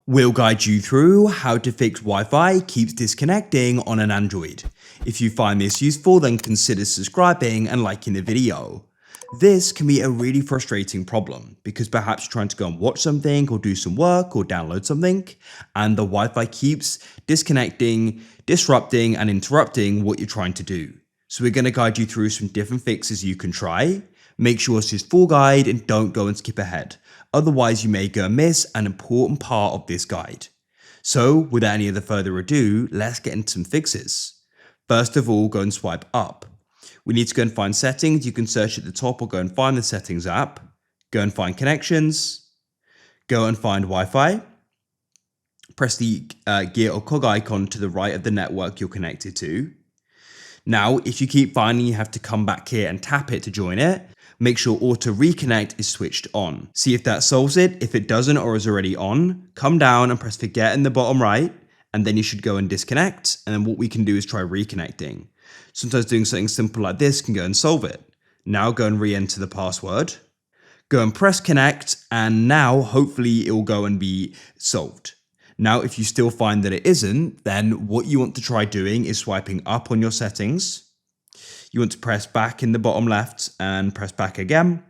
We'll guide you through how to fix Wi-Fi keeps disconnecting on an Android. If you find this useful, then consider subscribing and liking the video. This can be a really frustrating problem because perhaps you're trying to go and watch something or do some work or download something and the Wi-Fi keeps disconnecting, disrupting and interrupting what you're trying to do. So we're going to guide you through some different fixes you can try. Make sure it's this full guide and don't go and skip ahead. Otherwise, you may go and miss an important part of this guide. So without any other further ado, let's get into some fixes. First of all, go and swipe up. We need to go and find settings. You can search at the top or go and find the settings app. Go and find connections. Go and find Wi-Fi. Press the gear or cog icon to the right of the network you're connected to. Now, if you keep finding you have to come back here and tap it to join it, make sure auto reconnect is switched on. See if that solves it. If it doesn't or is already on, come down and press forget in the bottom right, and then you should go and disconnect. And then what we can do is try reconnecting. Sometimes doing something simple like this can go and solve it. Now go and re-enter the password. Go and press connect, and now hopefully it will go and be solved. Now, if you still find that it isn't, then what you want to try doing is swiping up on your settings. You want to press back in the bottom left and press back again.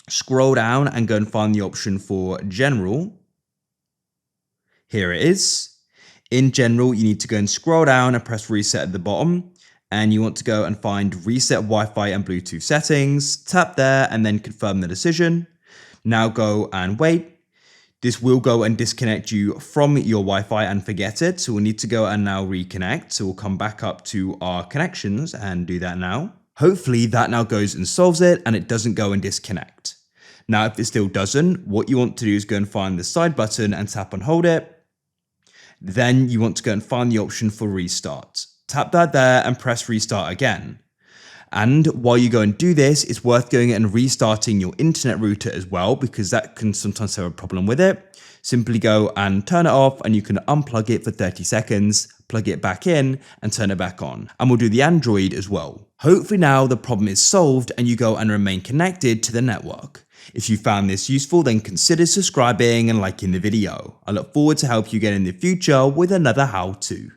Scroll down and go and find the option for general. Here it is. In general, you need to go and scroll down and press reset at the bottom. And you want to go and find reset Wi-Fi and Bluetooth settings. Tap there and then confirm the decision. Now go and wait. This will go and disconnect you from your Wi-Fi and forget it. So we'll need to go and now reconnect. So we'll come back up to our connections and do that now. Hopefully that now goes and solves it and it doesn't go and disconnect. Now, if it still doesn't, what you want to do is go and find the side button and tap and hold it. Then you want to go and find the option for restart. Tap that there and press restart again. And while you go and do this, it's worth going and restarting your internet router as well, because that can sometimes have a problem with it. Simply go and turn it off and you can unplug it for 30 seconds, plug it back in and turn it back on. And we'll do the Android as well. Hopefully now the problem is solved and you go and remain connected to the network. If you found this useful, then consider subscribing and liking the video. I look forward to help you again in the future with another how-to.